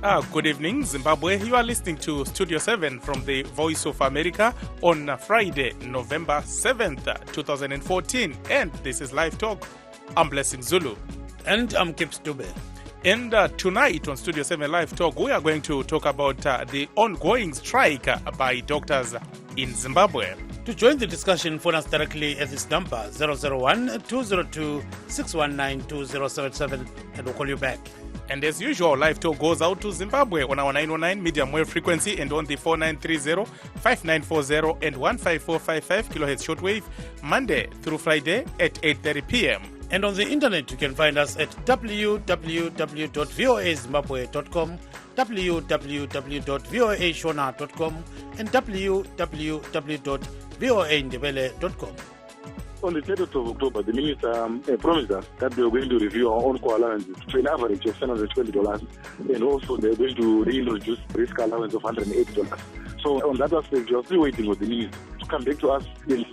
Good evening, Zimbabwe. You are listening to Studio 7 from the Voice of America on Friday, November 7th, 2014. And this is Live Talk. I'm Blessing Zulu. And I'm Kip Stube. And tonight on Studio 7 Live Talk, we are going to talk about the ongoing strike by doctors in Zimbabwe. To join the discussion, phone us directly at this number 001-202-619-2077 and we'll call you back. And as usual, Live Talk goes out to Zimbabwe on our 909 medium wave frequency and on the 4930, 5940 and 15455 kilohertz shortwave, Monday through Friday at 8:30 p.m. And on the internet, you can find us at www.voazimbabwe.com, www.voashona.com, and www.voandebele.com. On the 30th of October, the minister promised us that they were going to review our on-call allowances to an average of $720, and also they're going to reintroduce risk allowance of $180. So on that aspect, we are still waiting for the minister to come back to us and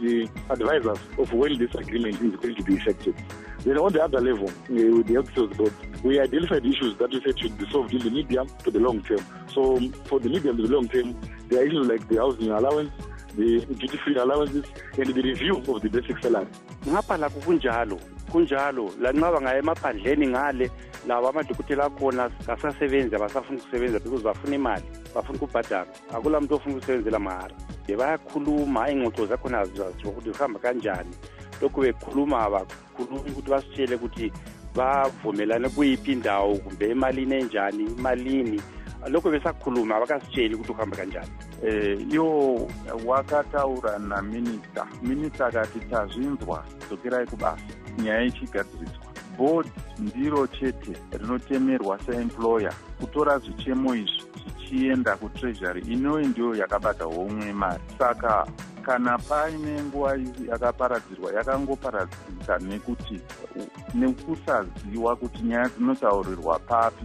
advise us of when this agreement is going to be effective. Then on the other level, with the officers board, we identified issues that we said should be solved in the medium to the long term. So for the medium to the long term, there are issues like the housing allowance, the duty-free allowances, and the review of the basic salary. Ngapha lapho kunjalo la nqaba ngaye emaphandleni ngale laba amadokotela akhona kasasebenzi abasafuna ukusebenza because bafuna imali, bafuna ukubhadala. Akula muntu ofuna ukusebenzela mahara. Bayakhuluma ingxoxo zakhona azazi ukuthi uhamba kanjani. Lokho bekhuluma abakhuluma ukuthi basitshele ukuthi bavumelana kuyiphi indawo kumbe emalini enjani, imalini. Lokho besakhuluma abakasitsheli ukuthi uhamba kanjani. Yo wakataura naminista akati tazvinzwa dzokerai kubasa nyaya ichigadziriswa. Board ndiro chete rinotemerwa seemployer kutora zvichemo izvi zvichienda kutreasury inoyi ndiyo yakabata homwe mari. Saka kana paine nguva yakaparadzirwa yakangoparadzika nekusaziwa kuti nyaya dzinotaurirwa papi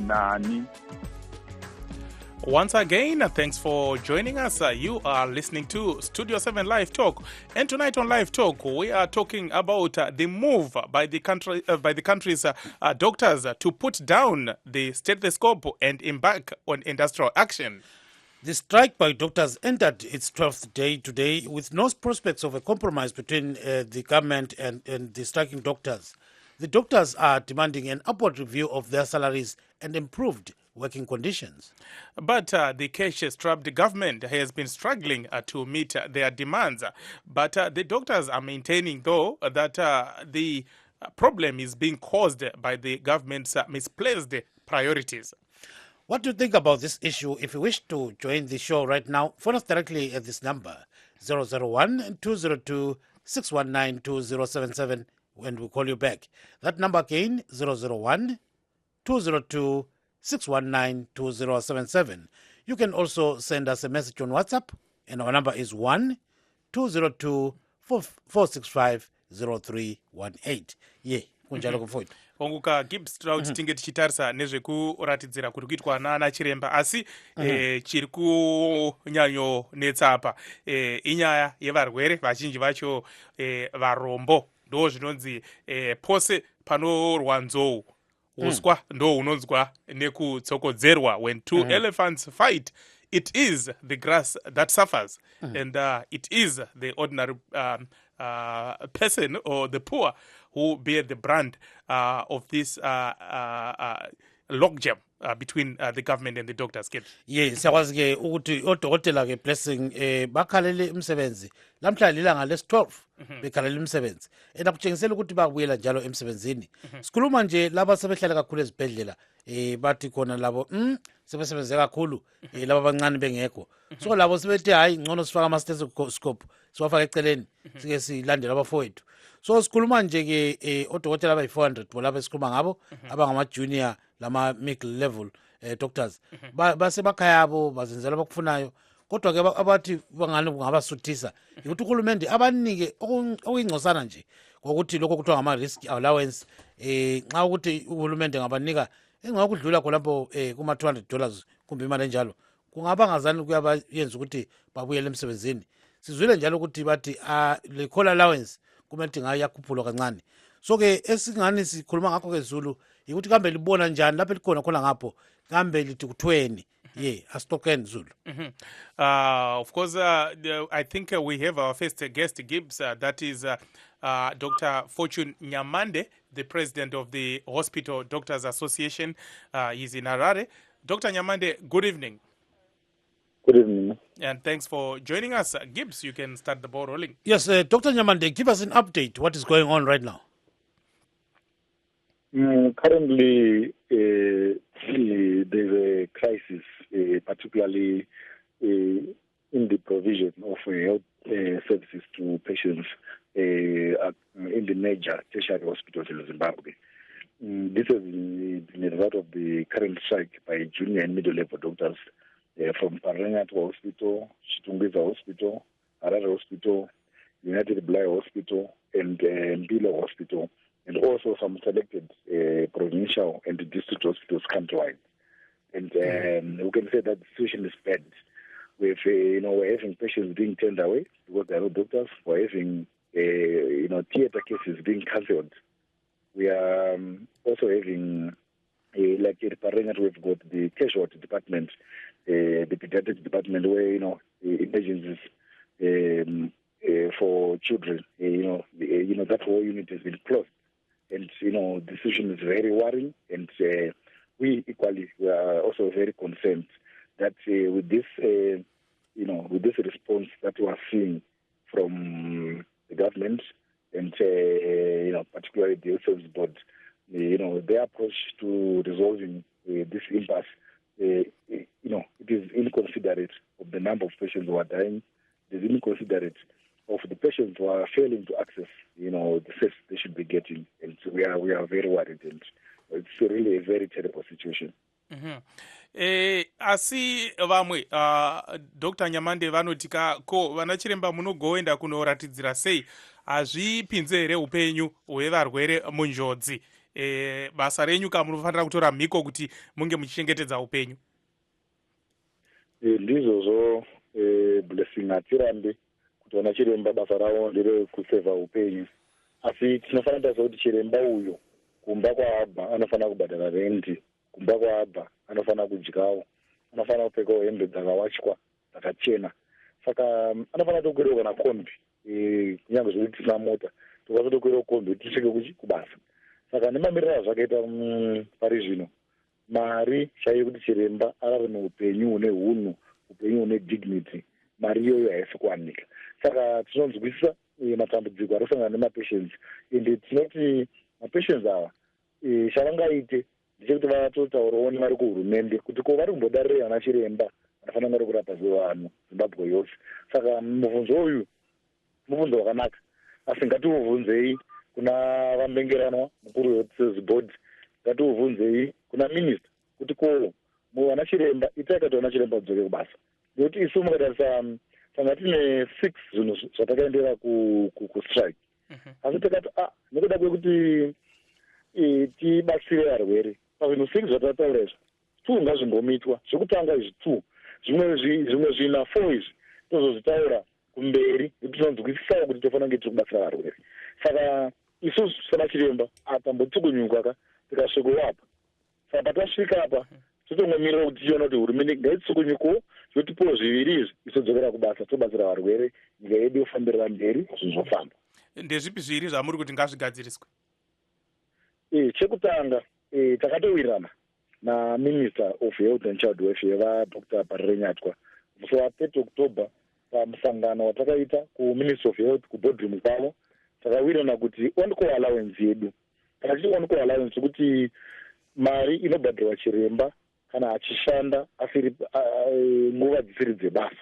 nani. Once again, thanks for joining us. You are listening to Studio 7 Live Talk. And tonight on Live Talk, we are talking about the move by the country's doctors to put down the stethoscope and embark on industrial action. The strike by doctors entered its 12th day today with no prospects of a compromise between the government and the striking doctors. The doctors are demanding an upward review of their salaries and improved working conditions. But the cash-strapped government has been struggling to meet their demands. But the doctors are maintaining, though, that the problem is being caused by the government's misplaced priorities. What do you think about this issue? If you wish to join the show right now, phone us directly at this number, 001-202-619-2077, when we call you back. That number again, 001-202-619-2077. You can also send us a message on WhatsApp, and our number is 1-202-465-0318. Yeah, kunjalo kumfowethu. Onguka Gibbs Trout tinge tichitarisa nezvekuratidzira kuti kuitwa nana chiremba asi chiri kunyanyo netsapa inyaya yevarwere vazhinji vacho varombo ndo zvinonzi pose panorwa nzou uswa ndo unonzwa nekutsokodzerwa. When two elephants fight, it is the grass that suffers, and it is the ordinary person or the poor who bear the brand of this logjam between the government and the doctors. Yes, siyakwazi ke ukuthi odokotela ke Blessing bakhalele umsebenzi lamhlanje ilanga lesi-12 bekhalele umsebenzi kutshengisela ukuthi bakubuyela njalo emsebenzini. Sikhuluma nje laba sebehlala kakhulu ezibhedlela bathi khona labo sebesebenze kakhulu laba abancane bengekho, so labo sebethi hayi ngcono sifaka ama-stethoscope siwafaka eceleni sike silandela abafowethu. So sikhuluma nje ke odokotela abayi-400 bolabo esikhuluma ngabo abangama-junior lama-mid-level doctors basemakhaya abo bazenzela abakufunayo, kodwa ke abathi bangani kungabasuthisa ukuthi uhulumende abanike okuyingcosana nje ngokuthi lokho kuthiwa ngama-risk allowance nxa ukuthi uhulumende ngabanika engakudlula khonapho kuma-$200 kumbe imali enjalo kungaba ngazani kuyabayenza ukuthi babuyele emsebenzini. Sizwile njalo ukuthi bathi le call allowance kumele ngayo yakhuphulwa kancane. So ke esingani sikhuluma ngakho ke Zulu yikuthi kambe libona njani lapho likhona khona ngapho kambe lithi kuthweni ye asitokeni Zulu. Of course, I think we have our first guest, Gibbs. That is Dr. Fortune Nyamande, the president of the Hospital Doctors Association. He's in Harare. Dr. Nyamande, good evening. Good evening. And thanks for joining us. Gibbs, you can start the ball rolling. Yes, Dr. Nyamande, give us an update. What is going on right now? Currently, there's a crisis, particularly in the provision of health services to patients in the major tertiary hospitals in Zimbabwe. This is the result of the current strike by junior and middle-level doctors from Parengatwa Hospital, Chitungiza Hospital, Harare Hospital, United Blair Hospital, and Mbilo Hospital, and also some selected provincial and district hospitals countrywide. And we can say that the situation is bad. We're having patients being turned away because there are no doctors. We're having theater cases being cancelled. We are also having, like in Parengat, we've got the casualty department, the pediatric department where, emergencies for children, that whole unit has been closed. And, the situation is very worrying. And we equally are also very concerned that with this, with this response that we are seeing from the government and, particularly the Health Service Board, their approach to resolving this impasse, it is inconsiderate of the number of patients who are dying. It is inconsiderate of the patients who are failing to access, the service they should be getting. And so we are very worried, and it's really a very terrible situation. Asi vamwe Dr. Nyamande vanotika ko vanachiremba munogoenda kunoratidzira sei hazvipinze here upenyu hwevarwere munjodzi. Basa renyu ka munofanira kutora mhiko kuti munge muchichengetedza upenyu. Ndizvozvo blessing atirambe kuti vanachiremba basa ravo ndere kuseva upenyu, asi tinofanira kuti chiremba uyo kumba kwaabva anofanira kubhadhara rendi, kumba kwaabva anofanira kudyawo, anofanira kupfekawo hembe dzakawachwa dzakachena. Saka anofanira kutokwirawo kana kombi, kunyange zvekuti tisina mota tokwatokwirawo kombi tisvike kubasa. Saka nemamiriro azvakaita pari zvino, mari chaiyo kuti chiremba ararame upenyu hune hunhu, upenyu hune dignity, mari iyoyo haisi kuwanika. Saka tinonzwisisa matambudziko anosangana nemapatients, ende tinoti mapatients ava chavangaite ndechekuti vatotaurawo nevari kuhurumende kuti ko vari kumbodarirei vana chiremba vanofanira vari kurapa vanhu Zimbabwe yose. Saka mubvunzo uyu mubvunzo wakanaka, asi ngatiubvunzei kuna vambengeranwa mukuru weHealth Service Board, ngatiubvunzei kuna minista kuti ko vana chiremba itai kuti vana chiremba vadzoke kubasa. Ngekuti isu mukatarisa tanga tine 6 zvinhu zvatakaendera kustrike, asi takati nekuda kwekuti tibatsire varwere pazvinhu 6 zvatataura izvi 2 ngazvimbomitwa. Zvekutanga izvi 2, zvimwe zvina 4 izvi tozozvitaura kumberi kuti tinonzwisisawo kuti tofanira kunge tiri kubatsira varwere. Saka isusu sanachiremba atambotsukunyuka ka tikasvikowo apa. Saka patasvika apa totongomirira kuti tiona kuti hurumende ngaitsukunyukewo yotipowo zviviri izvi isodzokera kubasa tobatsira varwere, nyika yedu yofambirira mberi zvinhu zvofamba. Ndezvipi zviviri zvamuri kuti ngazvigadziriswe? Chekutanga takatowirirana naMinister of Health and Child Welfare vaDr. Parenyatwa musi wa30 October pamusangano watakaita kuMinister of Health kuboardroom kwavo. Takawirirana kuti on-call allowance yedu, takachiti on-call allowance kuti mari inobhadharwa chiremba kana achishanda asiri nguva dzisiri dzebasa.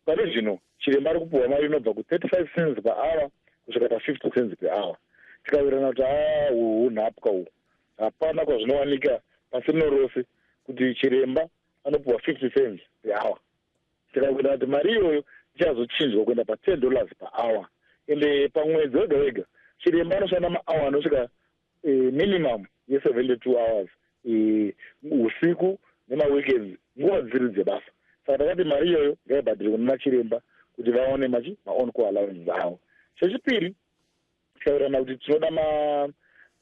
Pane zvino chiremba ari kupuhwa mari inobva ku35 cents per hour kusvika pa50 cents per hour. Tikawirirana kuti unhapwa uhu hapana kwazvinowanika pasi rino rose kuti chiremba anopuhwa 50 cents per hour. Tikawirirana kuti mari iyoyo ichazochinjwa kuenda pa$10 per hour. Ende pamwedzi wega wega chiremba anoshanda maawa anosvika minimum ye72 hours usiku nemaweekends, nguva dzisiri dzebasa. Saka takati mari iyoyo ngaibhadhirirwe nemachiremba kuti vaone ma-on-call allowance avo. Chechipiri tikawirirana kuti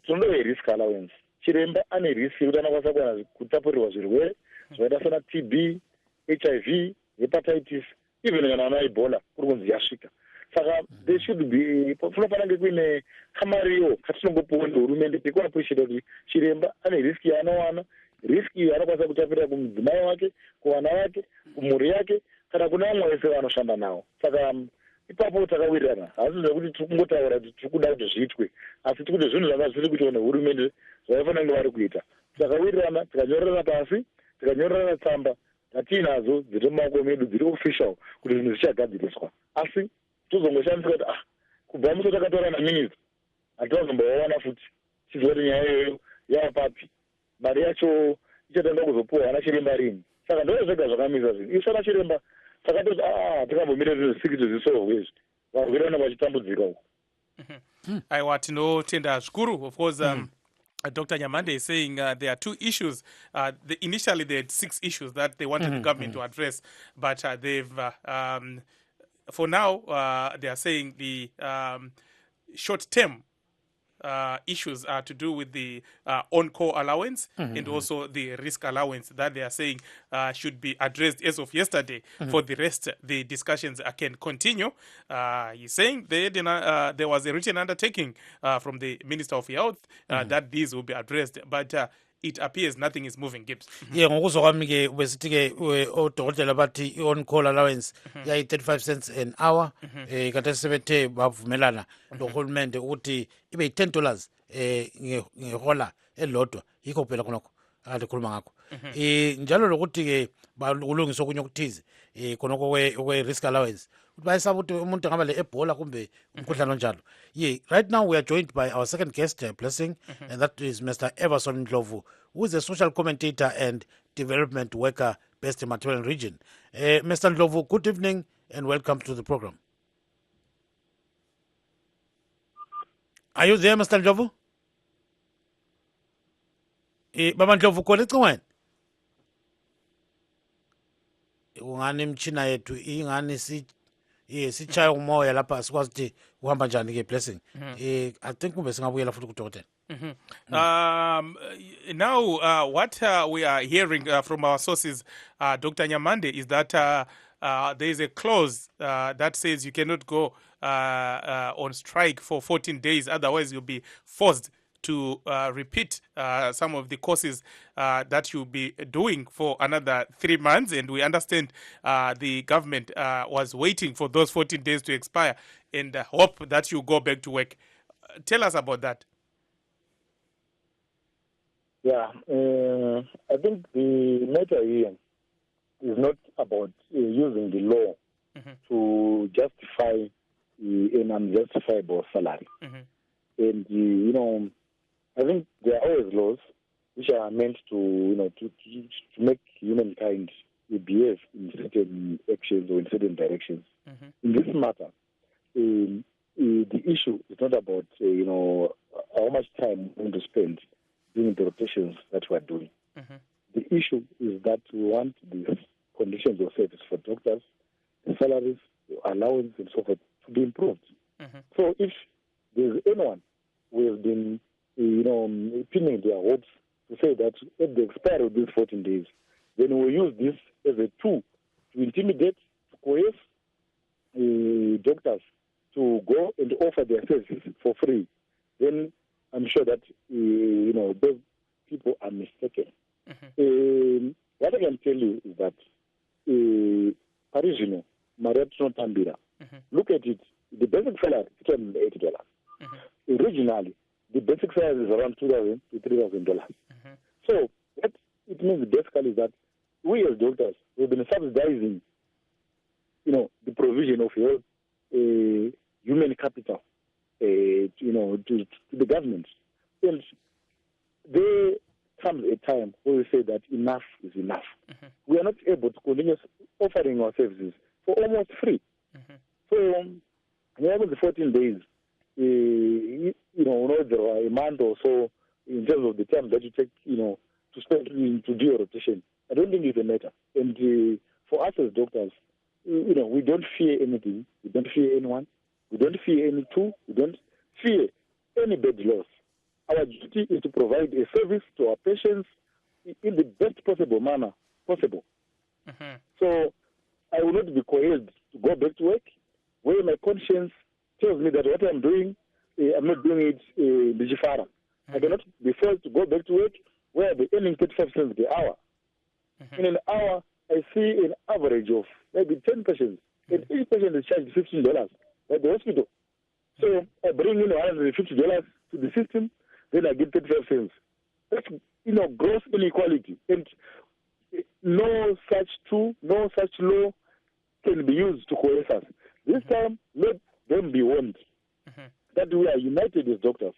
tinoda risk allowance. Chiremba ane risk yekuti anokwanisa kuwana kutapurirwa zvirwere zvakaita sana TB, HIV, hepatitis, even kana ana Ebola kuri kunzi yasvika. Saka there should be kunofanira kunge kuine kamariwo katinongopuwa nehurumende pekuappreciate kuti chiremba ane risk yaanowana, risk iyo anokwanisa kutapirira kumudzimai wake, kuvana vake, kumhuri yake, kana kuna vamwe vese vanoshanda nawo. Saka ipapo takawirirana. Hasi zvekuti tiri kungotaura kuti tiri kuda kuti zviitwe, asi tiri kuti zvinhu zvanga zviri kuitwa nehurumende zvaifanira kunge vari kuita. Takawirirana, tikanyorerana pasi, tikanyorerana tsamba dzatiinadzo dziri mumaoko medu dziri official kuti zvinhu zvichagadziriswa. Asi tozongoshandisa kuti kubva musi takataura naminista hatizombovaona futi chiziva kuti nyaya iyoyo yavapapi, mari yacho ichatanga kuzopuwa ana chiremba rini. Saka ndizvo zvega zvakamisa zvinhu isana chiremba takatoti tikambomira zvinhu zvisikiti zvisolwe izvi varwere vanenge vachitambudzika uko. Aiwa, tinotenda zvikuru. Of course, Dr. Nyamande is saying there are two issues. Initially, they had 6 issues that they wanted the government to address, but they've, for now, they are saying the short-term issues are to do with the on-call allowance and also the risk allowance that they are saying should be addressed as of yesterday. For the rest, the discussions can continue. He's saying there was a written undertaking from the Minister of Health that these will be addressed, but it appears nothing is moving, Gibbs. Ngokuzwa kwami ke besithi-ke odokotela bathi i-on-call allowance yayi-35 cents an hour, kanti sebethe bavumelana nohulumende ukuthi ibe yi-$10 ngehola elilodwa. Yikho phela khonokho akade khuluma ngakho. Njalo lokuthi-ke kulungiswa okunye okuthize khonokho kwe-risk allowance ukuthi bayesaba ukuthi umuntu angaba le-Ebola kumbe umkhuhlane onjalo. Right now we are joined by our second guest, Blessing, and that is Mr. Everson Ndlovu, who is a social commentator and development worker based in Matebeleng region. Mr. Ndlovu, good evening and welcome to the program. Are you there, Mr. Ndlovu? Baba Ndlovu, koletse wena. Ungani imchina yethu ingani sitshaya umoya lapha sikwazi ukuthi uhamba njani ke Blessing. I think kumbe singabuyela futhi kudokotela. Now, what we are hearing from our sources, Dr. Nyamande, is that there is a clause that says you cannot go on strike for 14 days, otherwise you'll be forced to repeat some of the courses that you'll be doing for another 3 months. And we understand the government was waiting for those 14 days to expire and hope that you go back to work. Tell us about that. Yeah, I think the matter here is not about using the law to justify an unjustifiable salary. And, I think there are always laws which are meant to, to make humankind behave in certain actions or in certain directions. In this matter, the issue is not about, how much time we're going to spend doing the rotations that we're doing. The issue is that we want the conditions of service for doctors, the salaries, the allowance, and so forth to be improved. So if there's anyone who has been pinning their hopes to say that at the expiry of these 14 days, then we'll use this as a tool to intimidate, to coerce doctors to go and offer their services for free, then I'm sure that, those people are mistaken. What I can tell you is that Parisino, Mariatino Tambira, look at it, the basic salary is $80. Originally, the basic salary is around $2,000 to $3,000. So what it means basically is that we as doctors, we've been subsidizing, the provision of your human capital, to the government. And there comes a time where we say that enough is enough. We are not able to continue offering our services for almost free. So, the 14 days, there are a month or so in terms of the time that you take, to spend to do your rotation. I don't think it's a matter. And for us as doctors, we don't fear anything. We don't fear anyone. We don't fear any tool. We don't fear any bad laws. our duty is to provide a service to our patients in the best possible manner possible. So I will not be coerced to go back to work where my conscience tells me that what I'm doing, I'm not doing it Bijifara. I cannot be forced to go back to work where I'll be earning 35 cents per hour. In an hour, I see an average of maybe 10 patients, and each patient is charged $15 at the hospital. So I bring in $150 to the system, then I get 35 cents. That's, gross inequality. And no such law can be used to coerce us. This time, let them be warned that we are united as doctors.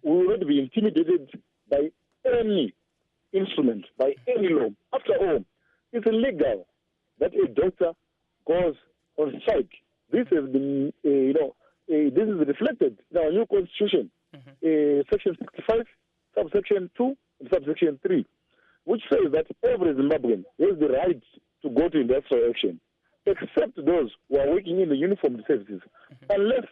We will not be intimidated by any instrument, by any law. After all, it's illegal that a doctor goes on strike. This has been, this is reflected in our new constitution, section 65, subsection 2, and subsection 3, which says that every Zimbabwean has the right to go to industrial action, except those who are working in the uniformed services, unless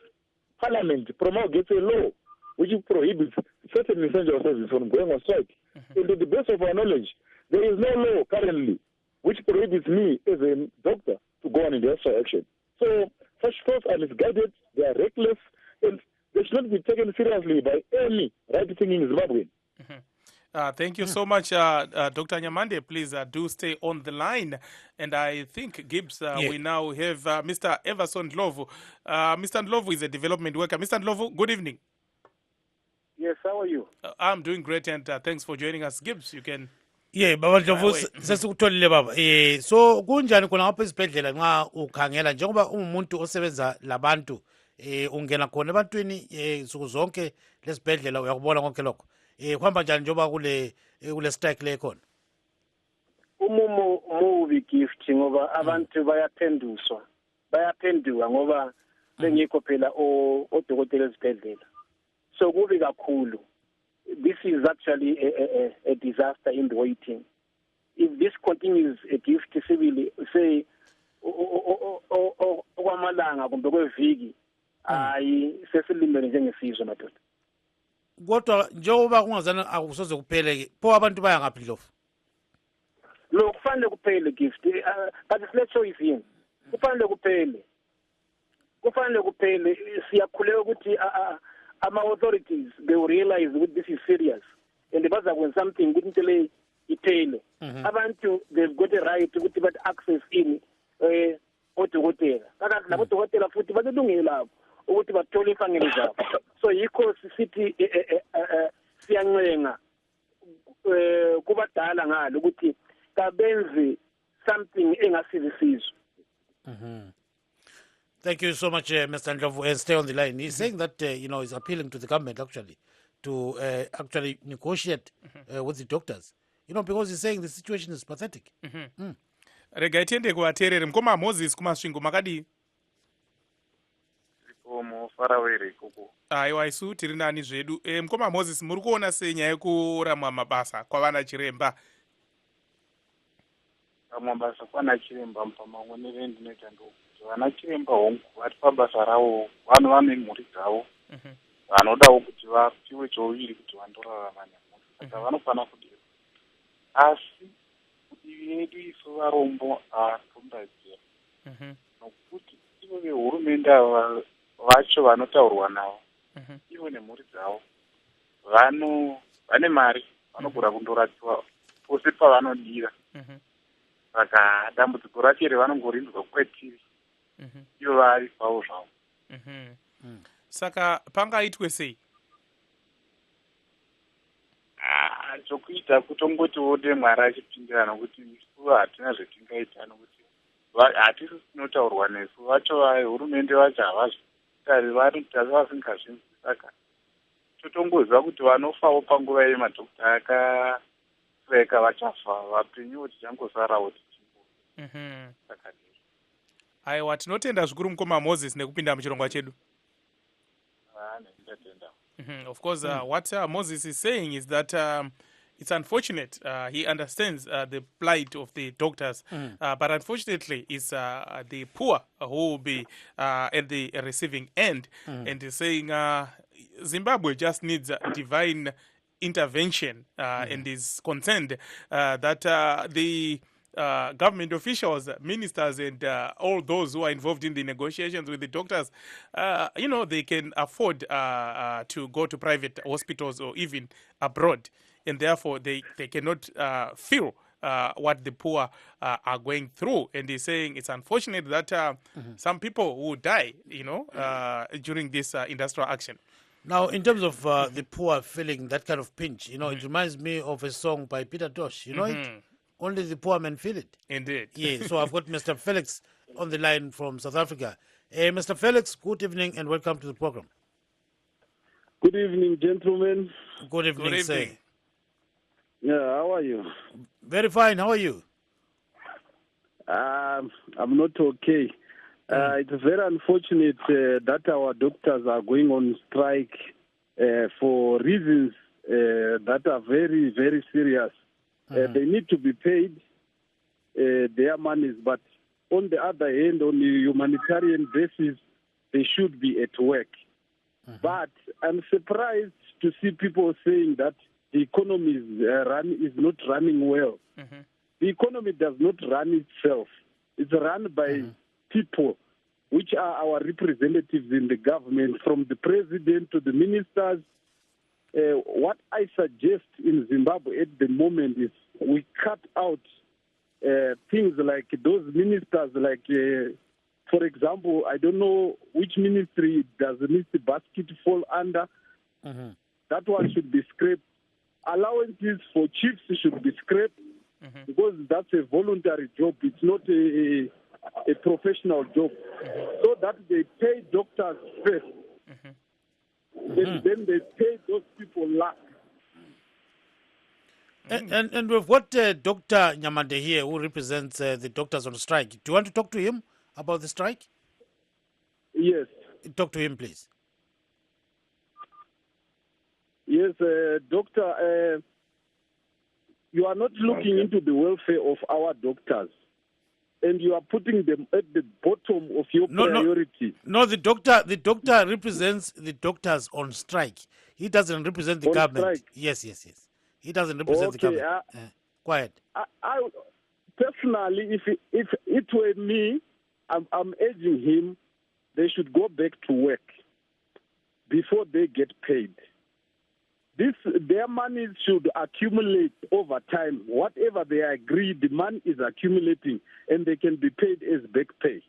Parliament promulgates a law which prohibits certain essential services from going on strike. And to the best of our knowledge, there is no law currently which prohibits me as a doctor to go on industrial action. So such thoughts are misguided, they are reckless, and they should not be taken seriously by any right-thinking Zimbabwean. Thank you so much, Dr. Nyamande. Please do stay on the line. And I think, Gibbs, we now have Mr. Everson Ndlovu. Mr. Ndlovu is a development worker. Mr. Ndlovu, good evening. Yes, how are you? I'm doing great, and thanks for joining us. Gibbs, you can... Baba Ndlovu sesikutholile baba. So kunjani khona ngapha esibhedlela nxa ukhangela njengoba ungumuntu osebenza labantu ungena khona ebantwini nsuku zonke lesibhedlela uyakubona konke lokho. Kuhamba njani njengoba kule strike le khona? Umumo mubi gift ngoba abantu bayaphenduka ngoba bengikho phela odokotela esibhedlela. So kubi kakhulu. This is actually a disaster in the waiting. If this continues, a gift civil say okwamalanga kumbe kweviki hayi sesilimele njengesizwe madoda. Kodwa njengoba kungazana akusoze kuphele pho abantu baya ngaphi Ndlovu? Lo kufanele kuphele gift but let's show you kufanele kuphele siyakhuleka ukuthi ama-authorities, they will realize that this is serious. And the buzzer when something couldn't delay it. Abantu, they've got a right to get access in odokotela. Kakati labo odokotela futhi balungile ukuthi bathole imfanelo zabo. So yikho sithi siyancenga kubadala ngalo ukuthi kabenze something engasizisizwe. Thank you so much, Mr. Ndlovu, and stay on the line. He's saying that, he's appealing to the government, actually, to actually negotiate with the doctors, because he's saying the situation is pathetic. Rega itiende kuvateereri mukoma Moses kumasvingo makadii? Farawere koko. Aiwa isu tiri nani zvedu. Mukoma Moses muri kuona sei nyaya yekuramwa mabasa kwavana chiremba? Mabasa kwana chiremba pamaonere ndinoita ndokuti vana chiremba hongu vari pabasa ravo vanhu vane mhuri dzavo vanodawo kuti vapiwe chouviri kuti vandorarama nemhuri saka vanofana kudira asi kudivi yedu isu varombo hatombadzira nokuti ivo vehurumende ava vacho vanotaurwa navo ivo nemhuri dzavo vane mari vanogona kundorapiwa pose pavanodira saka dambudziko racho revanongorinzwa kwetiri ivo vari pavo zvavo. Saka pangaitwe sei? Chokuita kutongoti wode Mwari achipindira nokuti isu hatina zvetingaita nokuti hatisi tinotaurwa nesu vacho hurumende vacho havazvitari vari vasingazvinzi saka totongoziva kuti vanofawo panguva yemadhokta akasireka vachafa vapenyu tichangosarawo aiwa tinotenda zvikuru mukoma Moses nekupinda muchirongwa chedu. Of course, what Moses is saying is that it's unfortunate. He understands the plight of the doctors, but unfortunately, it's the poor who will be at the receiving end. And he's saying Zimbabwe just needs divine intervention and is concerned that the government officials, ministers, and all those who are involved in the negotiations with the doctors, they can afford to go to private hospitals or even abroad, and therefore they cannot feel what the poor are going through. And he's saying it's unfortunate that some people will die, during this industrial action. Now, in terms of the poor feeling that kind of pinch, it reminds me of a song by Peter Tosh. You know it? Only the poor men feel it. Indeed. Yeah, so I've got Mr. Felix on the line from South Africa. Mr. Felix, good evening and welcome to the program. Good evening, gentlemen. Good evening, Good sir. evening. Yeah, how are you? Very fine. How are you? I'm not okay. It's very unfortunate that our doctors are going on strike for reasons that are very, very serious. They need to be paid their monies, but on the other hand, on a humanitarian basis, they should be at work. But I'm surprised to see people saying that the economy is not running well. The economy does not run itself. It's run by people, which are our representatives in the government, from the president to the ministers. What I suggest in Zimbabwe at the moment is we cut out things like those ministers, like, for example, I don't know which ministry does Mr. Basket fall under. That one should be scrapped. Allowances for chiefs should be scrapped because that's a voluntary job. It's not a professional job. So that they pay doctors first. And then they pay those people last. And we've got Dr. Nyamande here who represents the doctors on strike. Do you want to talk to him about the strike? Yes. Talk to him, please. Yes, doctor, you are not looking into the welfare of our doctors, and you are putting them at the bottom of your priority. No, the doctor represents the doctors on strike. He doesn't represent the government. Strike. Yes. He doesn't represent the government. Quiet. I personally, if it were me, I'm urging him, they should go back to work before they get paid. Their money should accumulate over time. Whatever they agree, the money is accumulating, and they can be paid as back pay.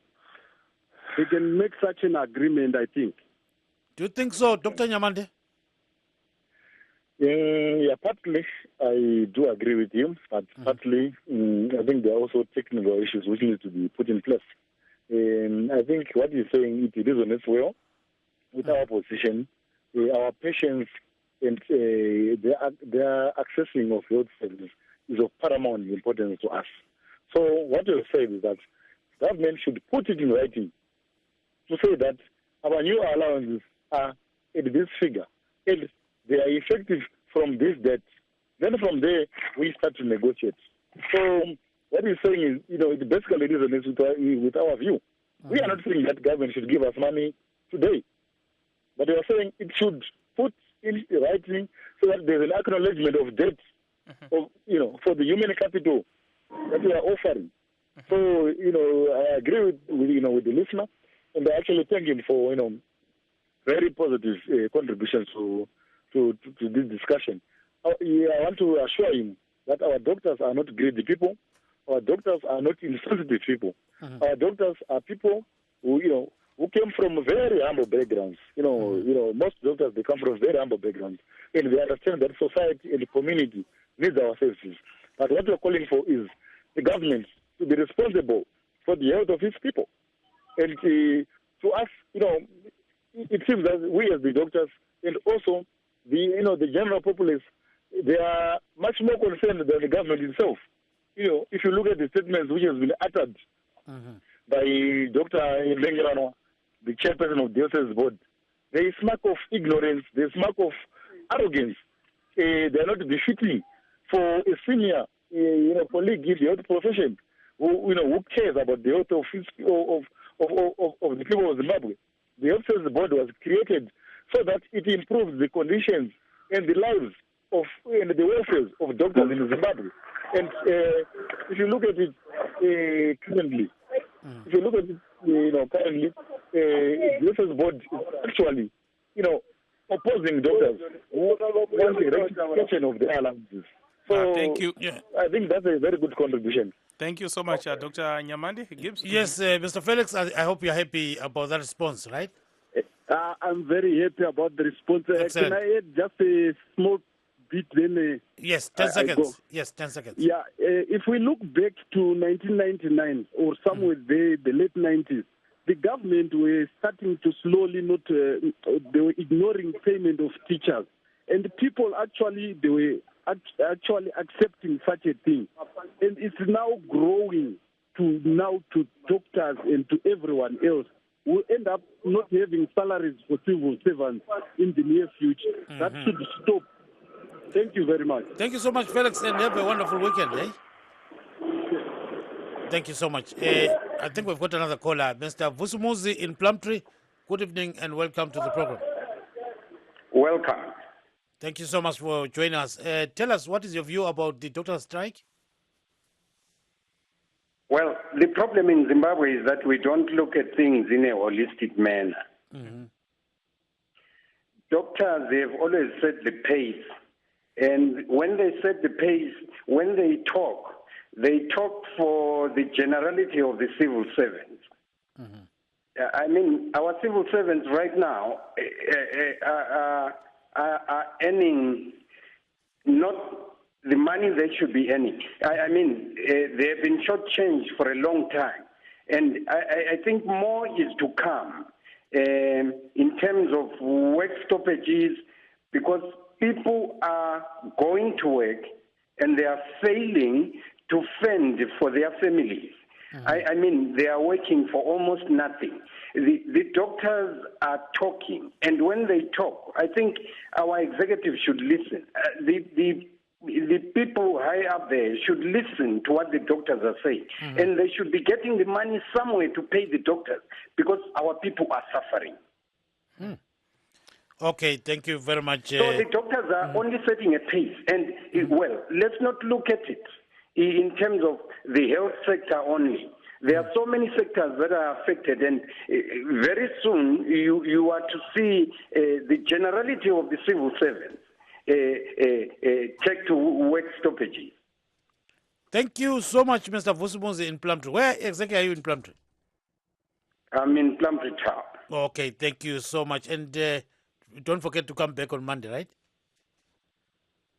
They can make such an agreement, I think. Do you think so, Dr. Nyamande? Yeah, partly I do agree with you, but partly I think there are also technical issues which need to be put in place. I think what you're saying, it resonates well with our position. Our patients and their accessing of health services is of paramount importance to us. So what you said is that government should put it in writing to say that our new allowances are at this figure, and they are effective from this date. Then from there, we start to negotiate. So what he's saying is, it basically resonates with our view. We are not saying that government should give us money today, but we are saying it should put in writing so that there's an acknowledgement of debt, for the human capital that we are offering. So, I agree with the listener, and I actually thank him for, very positive contributions to this discussion. I want to assure him that our doctors are not greedy people. Our doctors are not insensitive people. Our doctors are people who came from very humble backgrounds. Most doctors, they come from very humble backgrounds, and they understand that society and the community needs our services. But what we're calling for is the government to be responsible for the health of its people. And to us, it seems that we as the doctors and also the general populace, they are much more concerned than the government itself. If you look at the statements which has been uttered by Dr. Lengerano, the chairperson of the diocese board, there is mark of ignorance, there is mark of arrogance. They are not befitting for a senior, colleague in the health profession who cares about the health of the people of Zimbabwe. The health service board was created so that it improves the conditions and the lives of and the welfare of doctors in Zimbabwe. And if you look at it currently, currently, the USS board is actually, opposing doctors who want the rectification of the allowances. So thank you. Yeah. I think that's a very good contribution. Thank you so much, Dr. Nyamande. Gibbs? Yes, Mr. Felix, I hope you're happy about that response, right? I'm very happy about the response. Can I add just a small bit then? Yes, 10 seconds. Yes, 10 seconds. Yeah, if we look back to 1999 or somewhere there, the late 90s, the government were starting to slowly they were ignoring payment of teachers. And people they were actually accepting such a thing. And it's now growing to doctors and to everyone else. We'll end up not having salaries for civil servants in the near future. That should stop. Thank you very much. Thank you so much, Felix, and have a wonderful weekend, eh? Thank you so much. I think we've got another caller, Mr. Vusumuzi in Plumtree. Good evening and welcome to the program. Welcome. Thank you so much for joining us. Tell us, what is your view about the doctor strike? Well, the problem in Zimbabwe is that we don't look at things in a holistic manner. Doctors have always set the pace. And when they set the pace, when they talk for the generality of the civil servants. I mean, our civil servants right now are earning not the money they should be earning. I mean, they have been shortchanged for a long time. And I think more is to come in terms of work stoppages, because people are going to work and they are failing to fend for their families. I mean, they are working for almost nothing. The doctors are talking, and when they talk, I think our executive should listen. The people high up there should listen to what the doctors are saying, and they should be getting the money somewhere to pay the doctors, because our people are suffering. Okay, thank you very much. So the doctors are only setting a pace, and well, let's not look at it in terms of the health sector only. There are so many sectors that are affected, and very soon you are to see the generality of the civil servants take to work stoppages. Thank you so much, Mr. Vusumuzi in Plumtree. Where exactly are you in Plumtree? I'm in Plumtree Town. Okay, thank you so much. And don't forget to come back on Monday, right?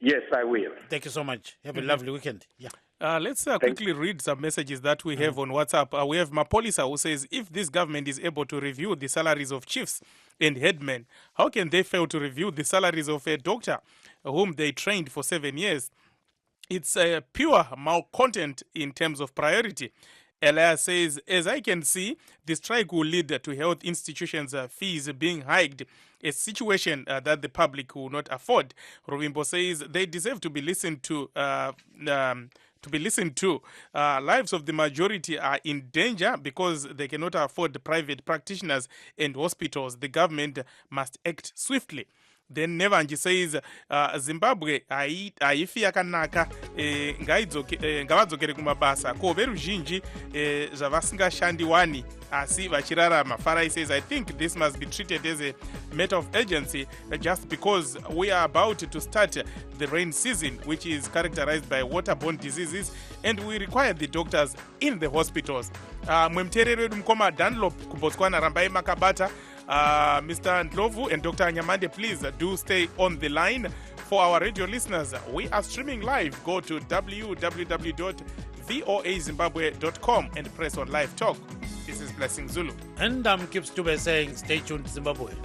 Yes, I will. Thank you so much. Have a lovely weekend. Yeah. Let's quickly read some messages that we have on WhatsApp. We have Mapolisa who says, if this government is able to review the salaries of chiefs and headmen, how can they fail to review the salaries of a doctor whom they trained for 7 years? It's a pure malcontent in terms of priority. Elias says, as I can see, the strike will lead to health institutions' fees being hiked, a situation that the public will not afford. Rubimbo says they deserve to be listened to. Lives of the majority are in danger because they cannot afford private practitioners and hospitals. The government must act swiftly. Then Nevanji says Zimbabwe haifi yakanaka ngavadzokere kumabasa ko veruzhinji zvavasingashandiwani asi vachirarama. Farai says, I think this must be treated as a matter of urgency just because we are about to start the rain season, which is characterized by waterborne diseases, and we require the doctors in the hospitals. Mwemterere wedu mkoma Dunlop kubotswana rambai makabata. Mr. Ndlovu and Dr. Nyamande, please do stay on the line. For our radio listeners, we are streaming live. Go to www.voazimbabwe.com and press on Live Talk. This is Blessing Zulu. And I'm Kip Stube saying, stay tuned to Zimbabwe.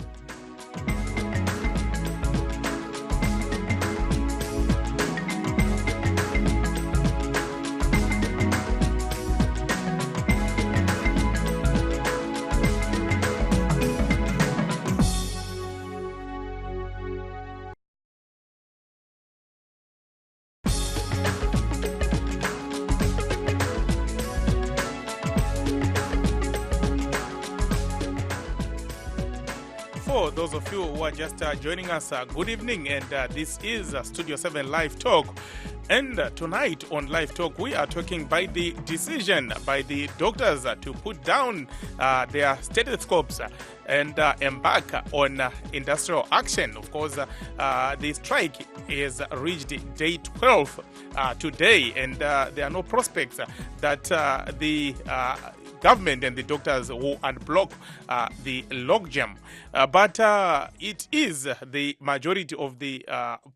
those of you who are just joining us, good evening, and this is Studio 7 Live Talk. And tonight on Live Talk, we are talking by the decision by the doctors to put down their stethoscopes and embark on industrial action. Of course, the strike is reached day 12 today, and there are no prospects that the government and the doctors will unblock the logjam. But it is the majority of the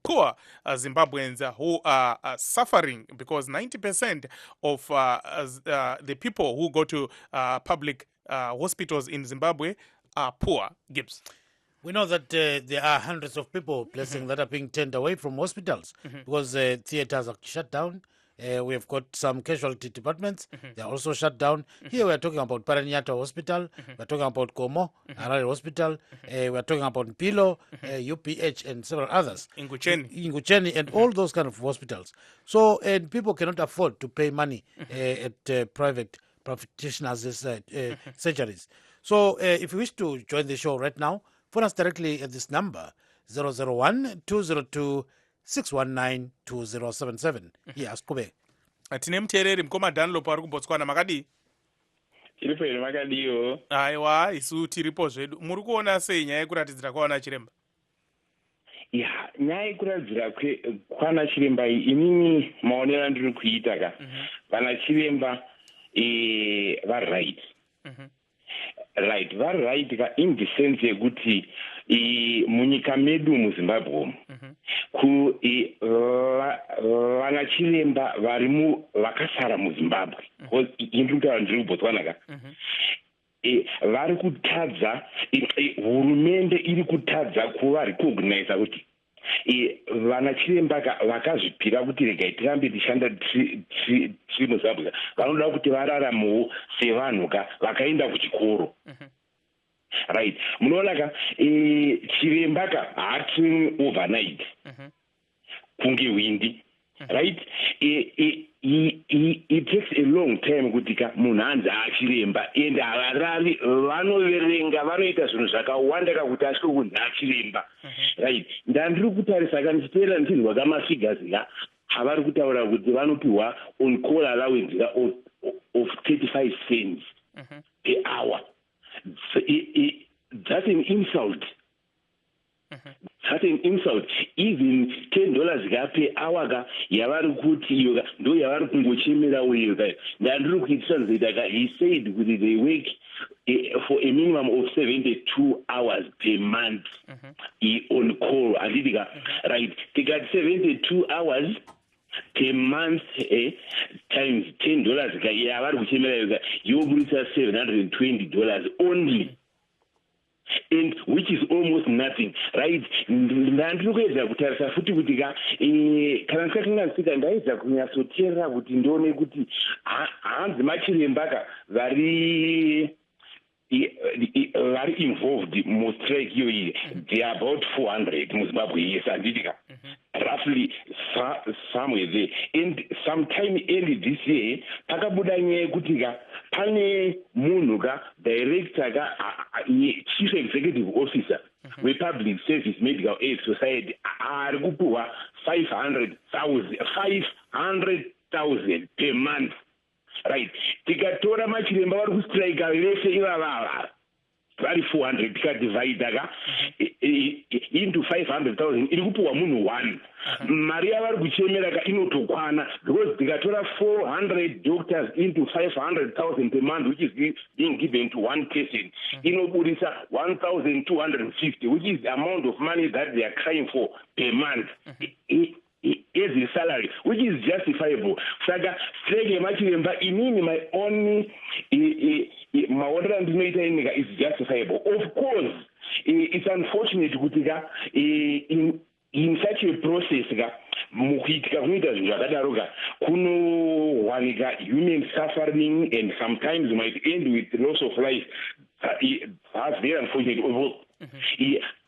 poor Zimbabweans who are suffering, because 90% of the people who go to public hospitals in Zimbabwe are poor. Gibbs. We know that there are hundreds of people blessing that are being turned away from hospitals because theaters are shut down. We have got some casualty departments. They are also shut down. Here we are talking about Paranyata Hospital. We are talking about Komo, Harare Hospital. We are talking about Mpilo, UPH, and several others. Ingucheni, and all those kind of hospitals. So, and people cannot afford to pay money at private practitioners' surgeries. So, if you wish to join the show right now, phone us directly at this number, 001-202-619-2077. Yes, Kobe. Tine muteereri mukoma Dunlop ari kuBotswana, makadi? Tiripo here makadiyo. Aiwa, isu tiripo zvedu. Muri kuona sei nyaya yekuratidzira kwaana chiremba? Ya, nyaya yekuratidzira kwaana chiremba iyi, inini maonero andiri kuita ka. Vana chiremba right. Right, vari right ka, in the sense yekuti munyika medu muZimbabwe vana chiremba vakasara muZimbabwe, indiri kutaura ndiri kuBotswana ka, vari kutadza, hurumende iri kutadza kuva recognize kuti vana chiremba vakazvipira kuti regai tirambe tishanda tiri muZimbabwe, vanoda kuti vararamewo sevanhu ka vakaenda kuchikoro. Right, munoona ka chiremba ka haati overnight kunge windi. Right, it takes a long time kuti ka munhu anzi achiremba, ende havarari vanoverenga, vanoita zvinhu zvakawanda kakuti asvike kunzi achiremba. Right, ndandiri kutarisa ka ndichiteerera ndichinzwa kamafigures ka havari kutaura kuti vanopiwa on call allowance ka of 35 cents per hour. That's an insult. That's an insult. Even $10 ka per hour ka yavari kuti iyo ka ndo yavari kungochemera uyo ka. Ndandiri kuitranslate ka, he said kuti they work for a minimum of 72 hours per month on call. Anditi ka, right, tikati 72 hours per month times $10 ka yavari kuchemera iyo ka yobudisa $720 only. And which is almost nothing, right? Ndandiri kuedza kutarisa futi kuti ka kana ndikatingansika ndaedza kunyatsoteerera kuti ndione kuti hanzi machiremba ka vari involved mustrike iyoyi, they are about 400 muZimbabwe. Yes, anditi ka, roughly somewhere there. And sometime early this year pakabuda nyaya yekuti ka pane munhu ka director ka chief executive officer wepublic service medical aid society ari kupiwa 500,000 per month. Right, tikatora machiremba vari kustrika vese ivavava vari 400, tikadivhaidha ka into 500,000 iri kupiwa munhu 1. Mari yavari kuchemera ka inotokwana, because tikatora 400 doctors into 500,000 per month, which is being given to one person, inobudisa 1,250, which is the amount of money that they are crying for per month. As a salary, which is justifiable. Saka strike yemachiremba, inini my only maonero andinoita inika is justifiable. Of course, it's unfortunate kuti ka in such a process ka mukuitika kunoita zvinhu zvakadaro ka kunowanika human suffering, and sometimes might end with loss of life. That's very unfortunate.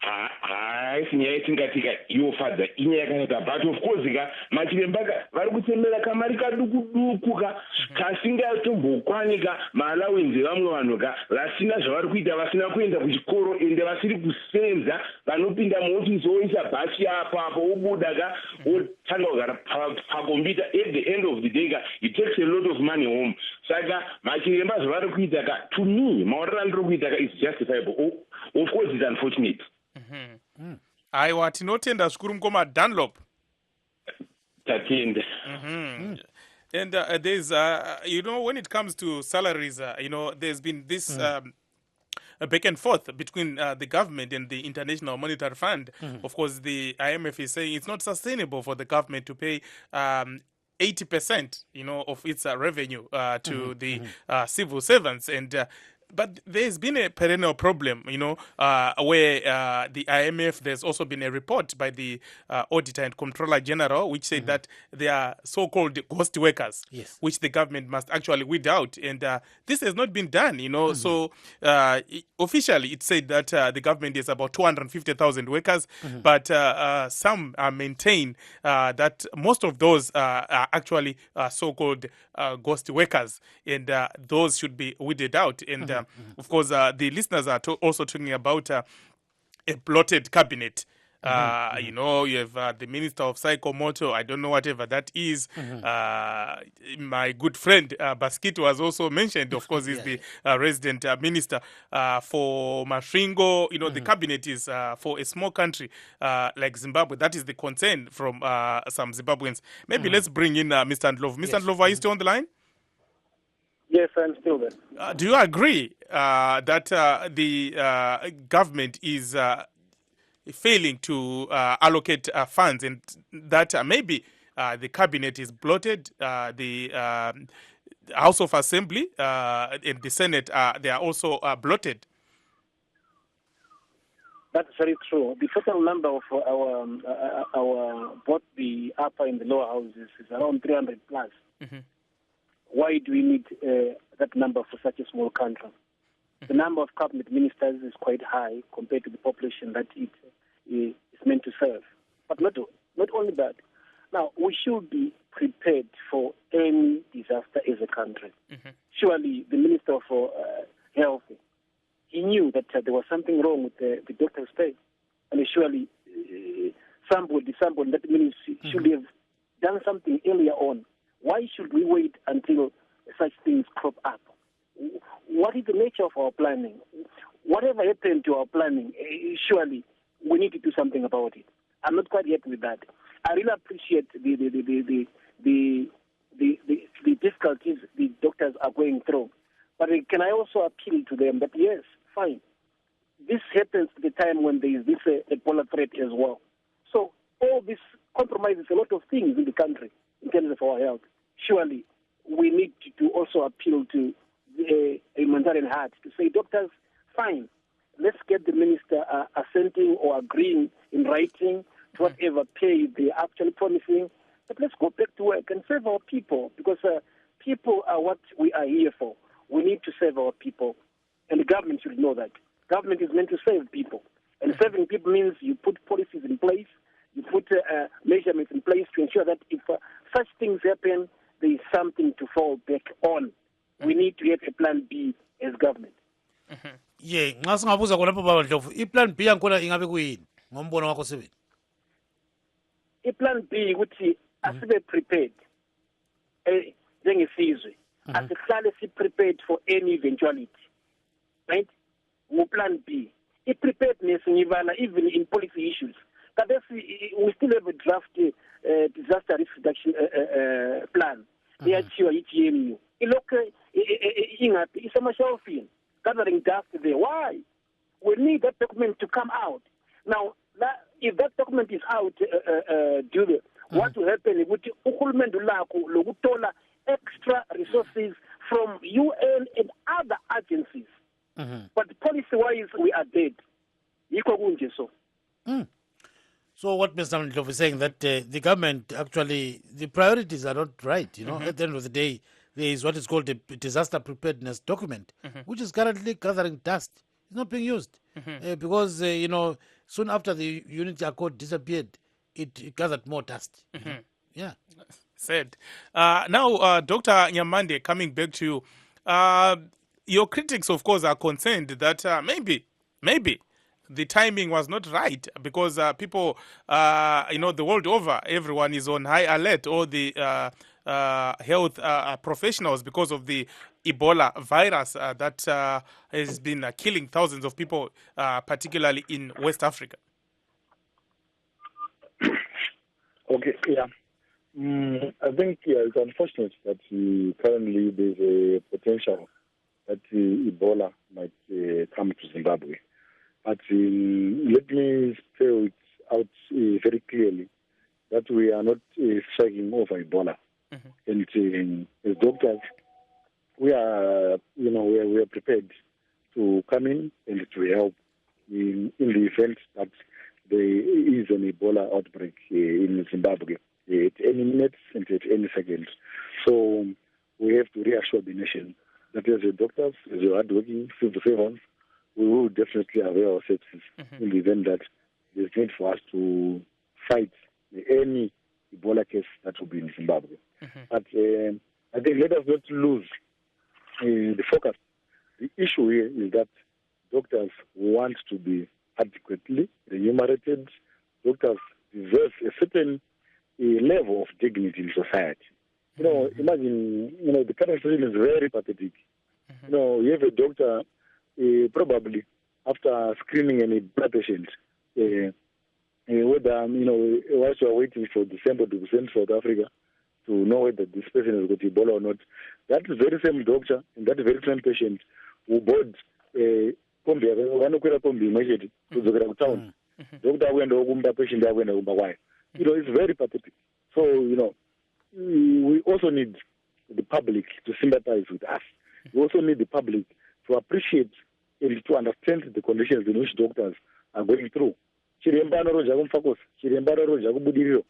haisi nyaya yatingatika yofadza inyaya yakanaka, but of course ka machiremba ka vari kutsemera kamari kaduku ka kasingatombokwani maalawenzi vamwe vanhu ka vasina zvavari kuita, vasina kuenda kuchikoro ende vasiri kusenza, vanopinda muofisi oisa bhachi apo obuda ka otanga kugara pakombiyuta. At the end of the day ka it takes a lot of money home. Saka machiremba zvavari kuita ka, to me maorero andiri kuita ka is justifiable. Of course it's unfortunate. Aiwa, tinotenda zvikuru mukoma Dunlop. Tatenda. And there's, when it comes to salaries, there's been this back and forth between the government and the International Monetary Fund. Of course, the IMF is saying it's not sustainable for the government to pay 80%, of its revenue to the civil servants. And but there's been a perennial problem, where the IMF, there's also been a report by the Auditor and Controller General, which said that there are so-called ghost workers, which the government must actually weed out. And this has not been done, So officially, it said that the government is about 250,000 workers, but some maintain that most of those are actually so-called ghost workers, and those should be weeded out. And of course, the listeners are also talking about a bloated cabinet. You have the Minister of Psychomotor, I don't know whatever that is. My good friend Baskit was also mentioned. Of course, he's the resident minister for Mashingo. The cabinet is for a small country like Zimbabwe. That is the concern from some Zimbabweans. Maybe let's bring in Mr. Ndlovu. Mr. Ndlovu, are you still on the line? Yes, I'm still there. Do you agree that the government is failing to allocate funds, and that maybe the cabinet is bloated, the House of Assembly and the Senate, they are also bloated? That's very true. The total number of our both the upper and the lower houses is around 300 plus. Why do we need that number for such a small country? The number of cabinet ministers is quite high compared to the population that it is meant to serve. But not only that. Now, we should be prepared for any disaster as a country. Surely, the Minister of Health, he knew that there was something wrong with the doctor's stay. And surely, somebody in that ministry should have done something earlier on. Why should we wait until such things crop up? What is the nature of our planning? Whatever happened to our planning, surely we need to do something about it. I'm not quite happy with that. I really appreciate the difficulties the doctors are going through. But can I also appeal to them that, yes, fine, this happens at the time when there is this Ebola threat as well. So all this compromises a lot of things in the country in terms of our health. Surely we need to also appeal to a humanitarian heart to say, doctors, fine, let's get the minister assenting or agreeing in writing to whatever pay they're actually promising. But let's go back to work and serve our people, because people are what we are here for. We need to serve our people, and the government should know that. Government is meant to serve people, and serving people means you put policies in place, you put measurements in place to ensure that if such things happen, there is something to fall back on. We need to have a plan B as government. Nxa singabuza khonapho baba Ndlovu, i-plan B yankhona ingabe kuyini ngombono wakho Sibili? I-plan B ukuthi asibe prepared njengesizwe, asihlale si-prepared for any eventuality, right? Plan B. I-preparedness ngibala even in policy issues. We still have a draft disaster risk reduction plan. Iyachiwa yi-GNU. Ilokhu ingaphi isemashelfini, gathering dust there. Why? We need that document to come out. Now, if that document is out, Julia, what will happen is ukuthi uhulumende lakho lokutola extra resources from UN and other agencies. But policy-wise, we are dead. Yikho kunje so. So what Mr. Ndlovu is saying, that the government actually, the priorities are not right. At the end of the day, there is what is called a disaster preparedness document, which is currently gathering dust. It's not being used because, soon after the Unity Accord disappeared, it gathered more dust. Yeah. Said. Now, Dr. Nyamande, coming back to you, your critics, of course, are concerned that maybe the timing was not right because people, the world over, everyone is on high alert, all the health professionals, because of the Ebola virus that has been killing thousands of people, particularly in West Africa. Okay, yeah. I think it's unfortunate that currently there's a potential that Ebola might come to Zimbabwe. But let me spell it out very clearly that we are not striking over Ebola. And as doctors, we are prepared to come in and to help in the event that there is an Ebola outbreak in Zimbabwe at any minute and at any second. So we have to reassure the nation that as a doctors, as a hardworking civil servants, we will definitely avail ourselves in the event that there's need for us to fight any Ebola case that will be in Zimbabwe. But I think let us not lose the focus. The issue here is that doctors want to be adequately remunerated. Doctors deserve a certain level of dignity in society. Imagine, the current situation is very pathetic. You have a doctor probably after screening an Ebola patient, whether, whilst you are waiting for the sample to be sent to South Africa to know whether this person has got Ebola or not, that very same doctor and that very same patient will board vanokwira kombi imwechete kudzokera kutown doctor akuenda kumba patient akuenda kumba kwayo. It's very pathetic. So we also need the public to sympathize with us. We also need the public to appreciate and to understand the conditions in which doctors are going through. Chiremba anorodya kumfakosi, chiremba anorodya kubudiriro,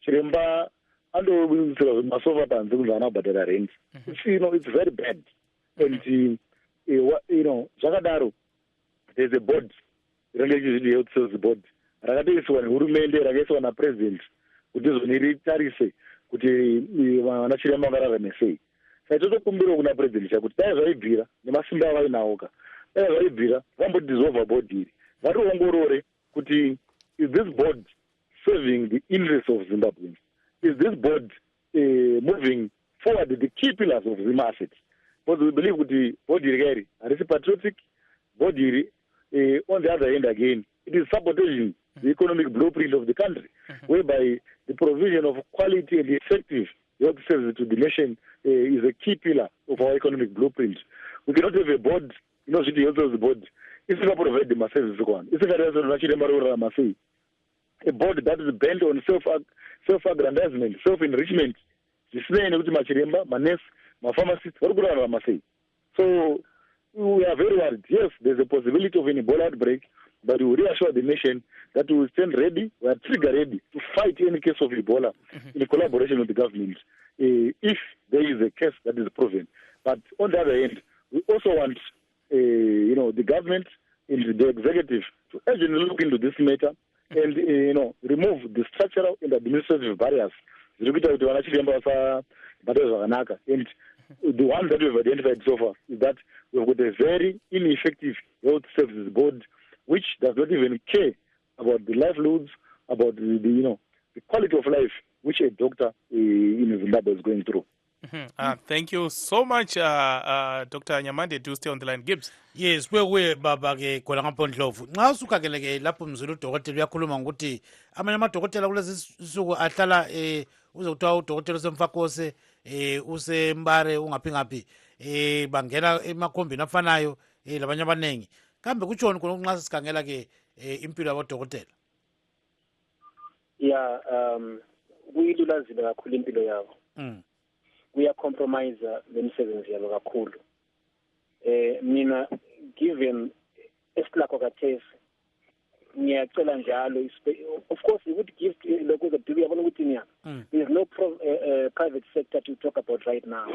chiremba andowisira masova panze kunzi anabhadhara rent. It's very bad. And zvakadaro, there's a board, Related Health Service Board, rakatoiswa nehurumende, rakaiswa napresident kuti izoniritarise kuti vanachiremba vararame sei. Saka totokumbira kuna president chakuti dai zvaibvira nemasimba avainawoka, dai zvaibvira vambodissolva board iri, vationgorore kuti is this board serving the interests of Zimbabweans? Is this board moving forward the key pillars of Zim assets? Because we believe kuti board iri harisi patriotic, board iri on the other hand again, it is sabotaging the economic blueprint of the country, whereby the provision of quality and effective health services to the nation is a key pillar of our economic blueprint. We cannot have a board, city health service board, if we provide the services one. If we a board that is bent on self-aggrandizement, self-enrichment, so we are very worried. Yes, there's a possibility of an Ebola outbreak, but we reassure the nation that we will stand ready, we are trigger ready to fight any case of Ebola in collaboration with the government if there is a case that is proven. But on the other hand, we also want the government and the executive to urgently look into this matter and remove the structural and administrative barriers. And the one that we've identified so far is that we've got a very ineffective health services board which does not even care about the livelihoods, about the quality of life which a doctor in Zimbabwe is going through. Thank you so much, Dr. Nyamande. Do stay on the line, Gibbs. Yes, we're babake khona ngaphondlovu. Nxa usukhangele lapho mzulu udokotela uyakhuluma ngokuthi amanye amadokotela kulezi insuku ahlala uze kuthiwa udokotela usemfakose usembare ungaphingaphi bangena emakhombini afanayo labanye abaningi. Kambe kutshoni khona nxa sikhangela ke impilo yabodokotela? Yeah, kuyilulazile kakhulu impilo yabo. Kuyacompromise lemisebenzi yabo kakhulu. Mina given esilakho kathesi ngiyacela njalo, of course we would give lokho zodwa yabona ukuthi there is no private sector to talk about right now.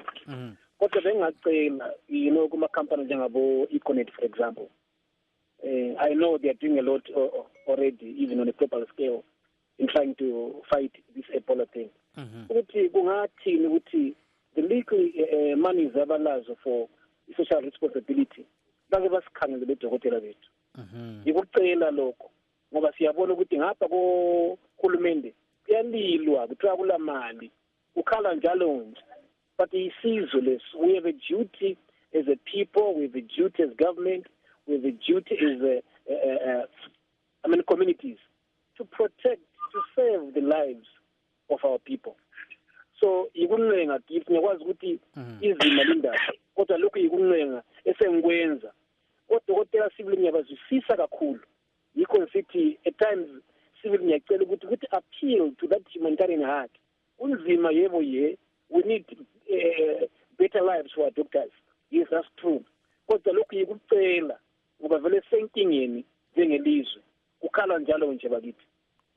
Kodwa bengacela kuma company njengabo Econet for example I know they are doing a lot already, even on a global scale, in trying to fight this Ebola thing. The legal money is abalazo for social responsibility. Bake basikhangele bedokotela bethu. Yikucela lokho ngoba siyabona ukuthi ngapha kohulumende kuyalilwa kuthiwa kula mali ukhala njalo nje. But isizwe leso, we have a duty as a people, we have a duty as government, we have a duty as communities to protect, to save the lives of our people. So ikuncenga if ngiyakwazi ukuthi izima lindaba kodwa lokho ikuncenga esengikwenza odokotela civil ngiyabazwisisa kakhulu yikho ngithi at times civil ngiyacela ukuthi appeal to that humanitarian heart unzima yebo we need better lives for our doctors. Yes, that's true. Kodwa lokho yikucela ngoba vele senkingeni njengelizwe ukhala njalo nje bakithi.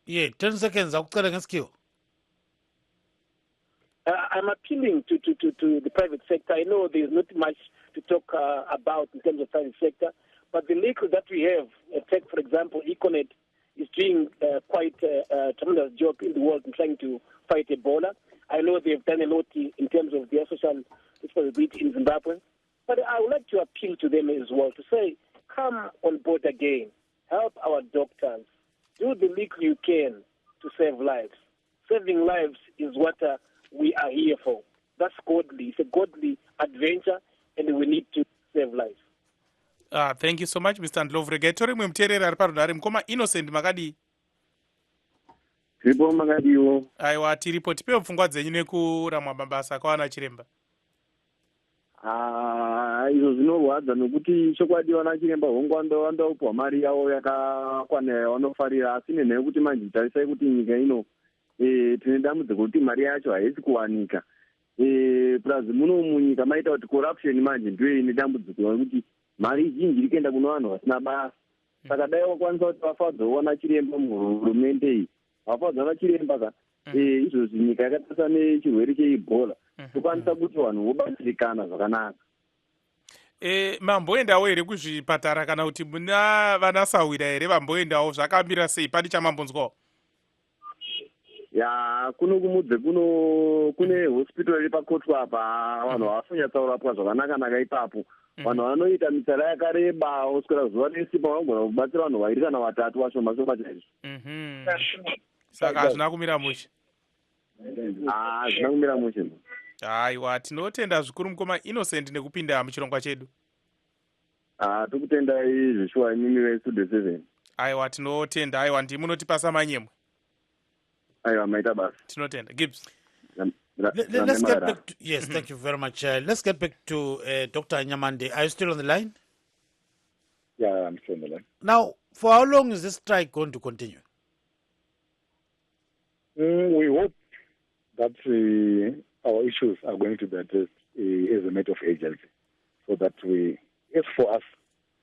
10 seconds akucela ngesikhiwo. I'm appealing to the private sector. I know there's not much to talk about in terms of private sector, but the legal that we have, take for example, Econet is doing quite a tremendous job in the world in trying to fight Ebola. I know they've done a lot in terms of their social responsibility in Zimbabwe, but I would like to appeal to them as well to say, come on board again, help our doctors, do the legal you can to save lives. Saving lives is what we are here for. That's godly. It's a godly adventure, and we need to save lives. Thank you so much, Mr. Ndlovrege. Rimwe muteereri ari parunhare mukoma Innocent makadi. Tiripo makadiwo. Aiwa tiripo tipewo pfungwa dzenyu nekuramwa mabasa akawana chiremba. Izvo zvinorwadza nokuti chokwadi vana chiremba hongu vandaupiwa mari yavo yakakwana yavanofarira asi nenhau yekuti manje tarisai kuti nyika ino tine dambudziko kuti mari yacho haisi kuwanika. Plus muno munyika maita kuti corruption manje ndiyo ine dambudziko rekuti mari zhinji iri kuenda kuno vanhu vasina basa. Saka dai vakwanisa kuti vafadzoona chiremba muhurumende iyi vafadzoona chiremba ka izvozvi nyika yakatarisa nechirwere cheibhola tokwanisa kuti vanhu vobatsirikana zvakanaka. Mamboendawo here kuzvipatara kana kuti muna vanasawira here vamboendawo zvakamira sei pani chamambonzwawo? Kuno kumudze kune hospital iri pakotwa apa vanhu havasonyatsaurapwa zvakanaka ipapo. Vanhu vanoita mitsara yakareba oswera zuva nesimba vanogona kubatsira vanhu vairi kana vatatu vashoma shoma chaizvo. Saka hazvina kumira mushe. Hazvina kumira mushe. Aiwa tinotenda zvikuru mukoma Innocent nekupinda muchirongwa chedu. Tokutendai zveshuwa imimi vestudio 7. Aiwa tinotenda. Aiwa ndimunotipasa manyemwe. Aiwa maita basa. Tinotenda. Gibbs. Let's get back to, yes, thank you very much. Let's get back to Dr. Nyamande. Are you still on the line? Yeah, I'm still on the line. Now, for how long is this strike going to continue? We hope that our issues are going to be addressed as a matter of urgency, so that as for us,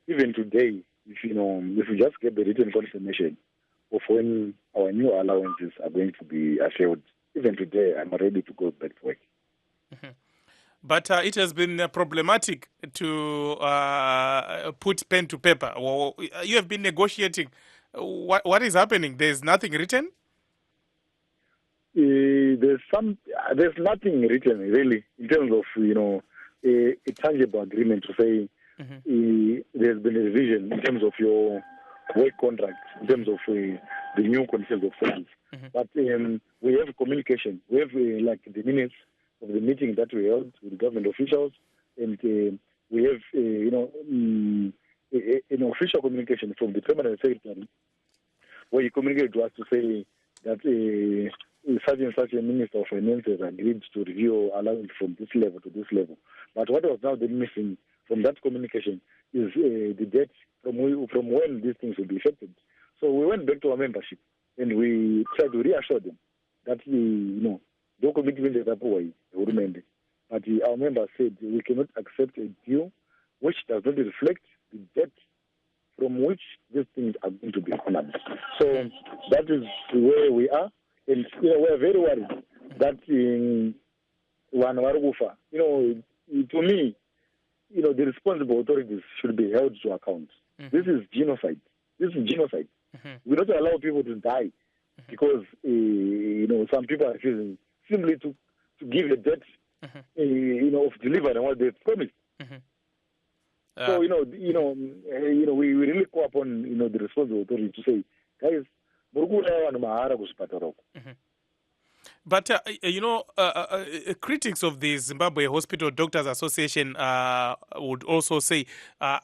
even today, if we just get the written confirmation of when our new allowances are going to be assured, even today, I'm ready to go back to work. But it has been problematic to put pen to paper. Well, you have been negotiating. What is happening? There's nothing written? There's nothing written really in terms of a tangible agreement to say there's been a revision in terms of your work contract, in terms of the new conditions of service. But we have communication. We have like the minutes of the meeting that we held with government officials, and we have an official communication from the permanent secretary, where he communicated to us to say that such and such a minister of finance has agreed to review allowance from this level to this level. But what was now then missing from that communication is the date from when these things will be effected. So we went back to our membership and we tried to reassure them that no commitment is up. But our members said we cannot accept a deal which does not reflect the date from which these things are going to be honored. So that is where we are, and we are very worried that one Warugufa, to me, the responsible authorities should be held to account. This is genocide. We don't allow people to die because some people are refusing simply to give a debt of delivering what they've promised. So we really call upon the responsible authority to say, guys, but critics of the Zimbabwe Hospital Doctors Association would also say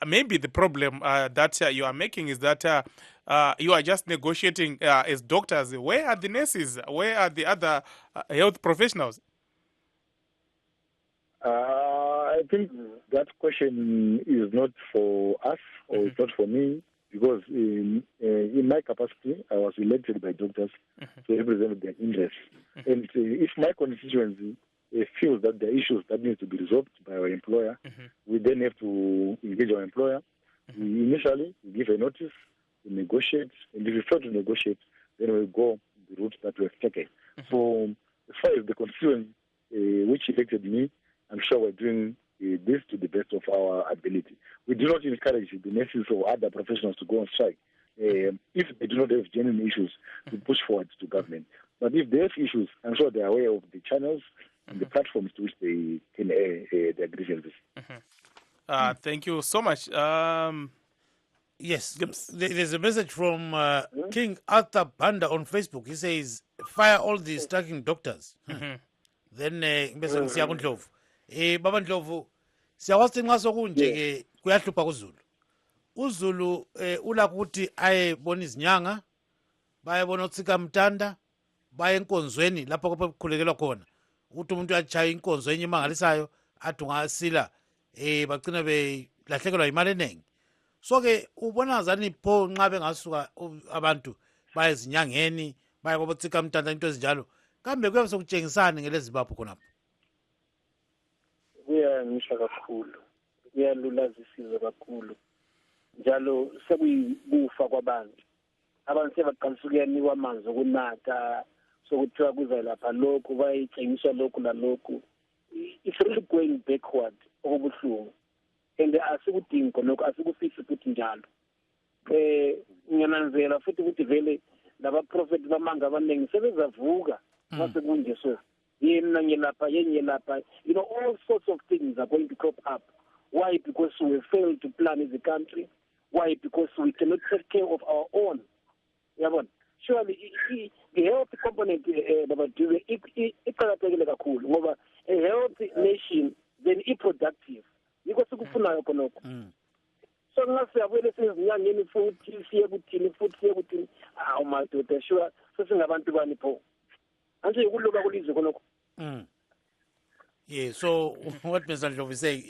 maybe the problem that you are making is that you are just negotiating as doctors. Where are the nurses? Where are the other health professionals? I think that question is not for us or it's not for me, because in my capacity, I was elected by doctors to represent their interests. And if my constituency feels that there are issues that need to be resolved by our employer, we then have to engage our employer. Initially, we give a notice, we negotiate, and if we fail to negotiate, then we go the route that we have taken. So as far as the constituency which elected me, I'm sure we're doing this to the best of our ability. We do not encourage the nurses or other professionals to go on strike. If they do not have genuine issues, to push forward to government. But if they have issues, I'm sure they're aware of the channels and the platforms to which they can air their grievances. Thank you so much. Yes, there's a message from King Arthur Banda on Facebook. He says, fire all the striking doctors. Then siya kuNdlovu. Baba Ndlovu, siyakwazi nxa sokunje ke kuyahlupha kuZulu. uZulu ulakho ukuthi ayebona izinyanga, bayebona utsika mtanda, baye enkonzweni lapho kuphulekelwa khona. Ukuthi umuntu uyachaya inkonzo enye imangalisayo athi ungasila bagcina belahlekelwa imali eningi. So ke ubona zani pho nxa bengasuka abantu baye ezinyangeni, baye kobotsika mtanda into ezinjalo. Kambe kuyabe sokutshengisana ngeleZimbabwe khonapho. Kuyangisha kakhulu, kuyalulazisisa kakhulu, njalo sekuyikufa kwabantu. Abantu sebaqalisa ukuyanikwa amanzi okunatha, sokuthiwa kuza lapha lokhu, bayitshengiswa lokhu lalokhu. It's really going backward okubuhlungu, and asikudingi khonokho, asikufisi futhi njalo. Ngiyananzela futhi ukuthi vele labaprofeti bamanga abaningi sebezavuka mase kunje so. All sorts of things are going to crop up. Why? Because we failed to plan as a country. Why? Because we cannot take care of our own. Surely, the health component, a healthy nation, then it's productive. Because so unless we have any food, sure, so yeah, so what Mr. Ndlovu is saying,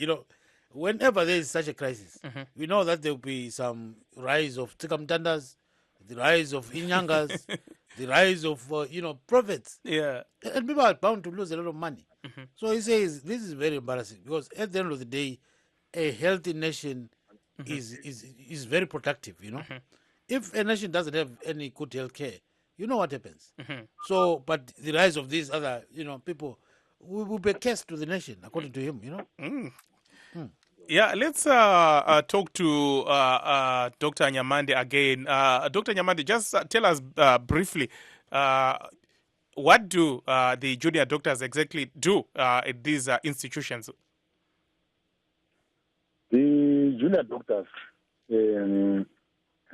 whenever there is such a crisis, we know that there will be some rise of Tsikamtandas, the rise of Inyangas, the rise of, prophets. Yeah. And people are bound to lose a lot of money. So he says this is very embarrassing because at the end of the day, a healthy nation is very productive, If a nation doesn't have any good health care, you know what happens. So, but the rise of these other, people will be a curse to the nation, according to him, Yeah, let's talk to Dr. Nyamande again. Dr. Nyamande, just tell us briefly, what do the junior doctors exactly do at these institutions? The junior doctors, I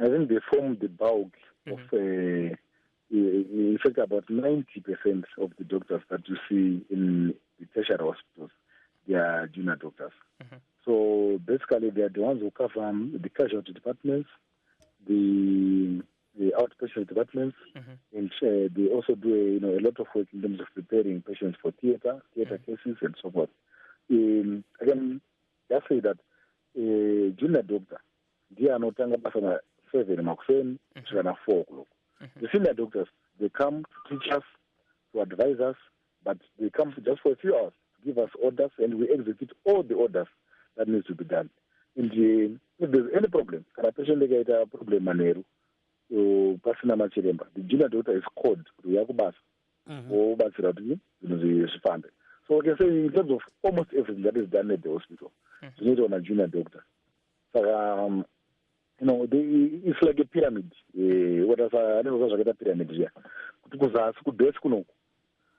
think they form the bulk of in fact, about 90% of the doctors that you see in the tertiary hospitals, they are junior doctors. So basically, they are the ones who cover the casualty departments, the outpatient departments, and they also do a lot of work in terms of preparing patients for theater cases, and so forth. Again, just say that junior doctor, they are not 7 makuseni to 4 o'clock. The senior doctors, they come to teach us, to advise us, but they come just for a few hours to give us orders, and we execute all the orders that needs to be done. And if there's any problem, can a patient get a problem, Maneru, the junior doctor is called to Yakubas or Basirati, So I can say in terms of almost everything that is done at the hospital, you need on a junior doctor. So it's like a pyramid. What else? I never was a pyramid here.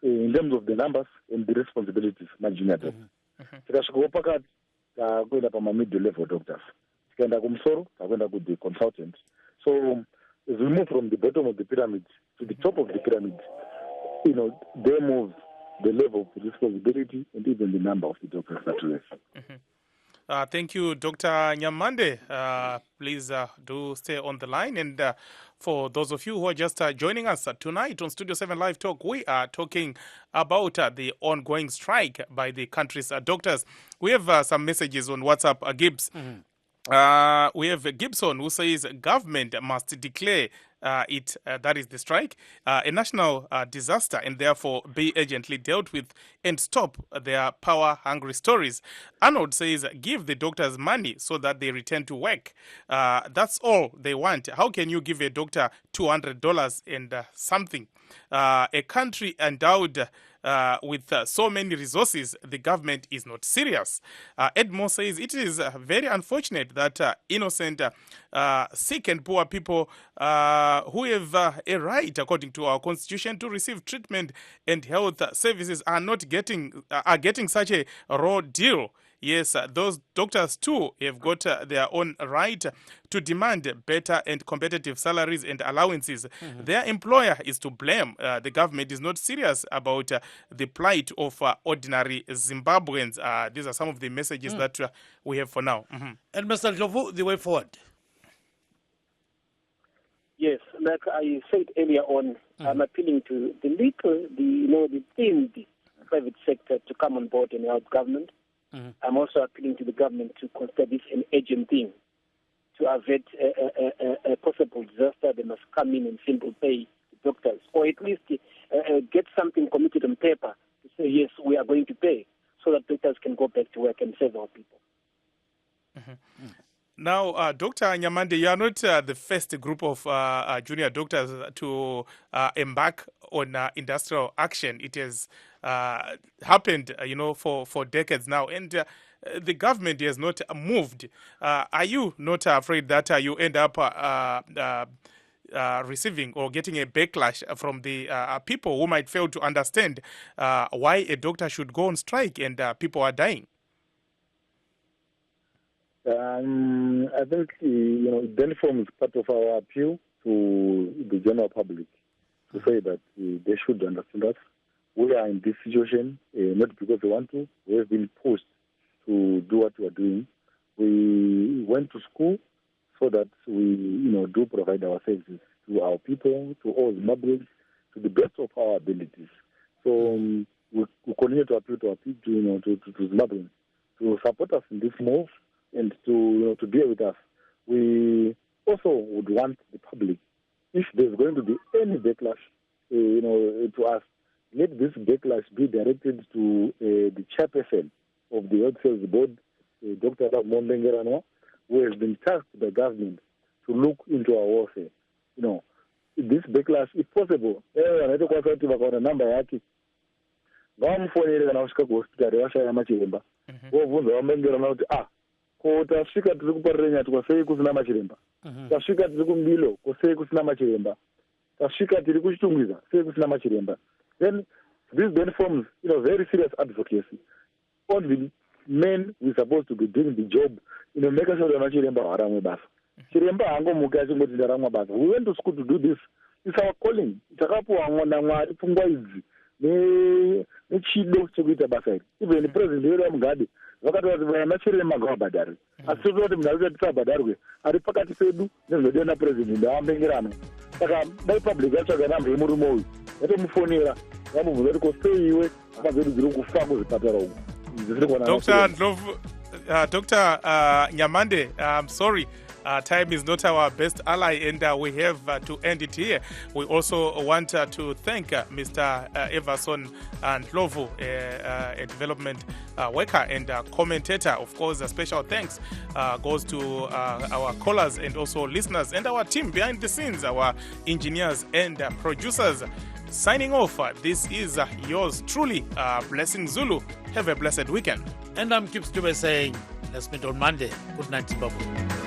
In terms of the numbers and the responsibilities, junior doctors. Middle level doctors. The consultants. So as we move from the bottom of the pyramid to the top of the pyramid, they move the level of responsibility and even the number of the doctors that we have. Thank you, Dr. Nyamande. Please do stay on the line. And for those of you who are just joining us tonight on Studio 7 Live Talk, we are talking about the ongoing strike by the country's doctors. We have some messages on WhatsApp, Gibbs. We have Gibson who says government must declare that is the strike, a national disaster and therefore be urgently dealt with and stop their power-hungry stories. Arnold says give the doctors money so that they return to work. That's all they want. How can you give a doctor $200 and something? A country endowed with so many resources, the government is not serious. Edmond says it is very unfortunate that innocent, sick and poor people who have a right, according to our constitution, to receive treatment and health services are getting such a raw deal. Yes, those doctors too have got their own right to demand better and competitive salaries and allowances. Their employer is to blame. The government is not serious about the plight of ordinary Zimbabweans. These are some of the messages that we have for now. And Mr. Ndlovu, the way forward. Yes, like I said earlier on, I'm appealing to the private sector to come on board and help government. I'm also appealing to the government to consider this an urgent thing. To avert a possible disaster, they must come in and simply pay the doctors, or at least get something committed on paper to say, yes, we are going to pay, so that doctors can go back to work and serve our people. Now, Dr. Nyamande, you are not the first group of junior doctors to embark on industrial action. It has happened, for decades now, and the government has not moved. Are you not afraid that you end up receiving or getting a backlash from the people who might fail to understand why a doctor should go on strike and people are dying? I think, it then forms part of our appeal to the general public to say that they should understand us. We are in this situation, not because we want to. We have been pushed to do what we are doing. We went to school so that we, do provide our services to our people, to all Zimbabweans, to the best of our abilities. So we continue to appeal to our people, to Zimbabweans, to support us in this move and to be with us. We also would want the public, if there's going to be any backlash, to us, let this backlash be directed to the chairperson of the Health Service Board, Dr. Mondengeranwa, who has been tasked by government to look into our warfare. This backlash, if possible, number yake vamfonere kana kusvika kuhospitari vashaya machiremba vobvunza vamengerana kuti ko tasvika tiri kuparira kwasei kusina machiremba, tasvika tiri kumbilo kwasei kusina machiremba, tasvika tiri kuchitungwiza sei kusina machiremba. Then this then forms very serious advocacy. All the men we're supposed to be doing the job, make sure that machiremba haramwe basa. Chiremba hangomuka achingoti ndaramwa basa. We went to school to do this. It's our calling. Takapuwa naMwari pfungwa idzi nechido chekuita basa iri. Even the president wedu waMugabe vakati vati machiremba ngavabhadharwe. Asi tiri kuti munhu ari tisabhadharwe ari pakati pedu nezvinodiwa napresident avambengerano. Saka dai public yatsvaga namba yemurume uyu yatomufonera vamubvunza kuti kosei iwe hama dzedu dziri kufa kuzvipatara uku. Dr. Nyamande, I'm sorry. Time is not our best ally, and we have to end it here. We also want to thank Mr. Everson Ndlovu, a development worker and commentator. Of course, a special thanks goes to our callers and also listeners and our team behind the scenes, our engineers and producers. Signing off, this is yours truly, Blessing Zulu. Have a blessed weekend. And I'm Gibbs Dube saying, let's meet on Monday. Good night, Zimbabwe.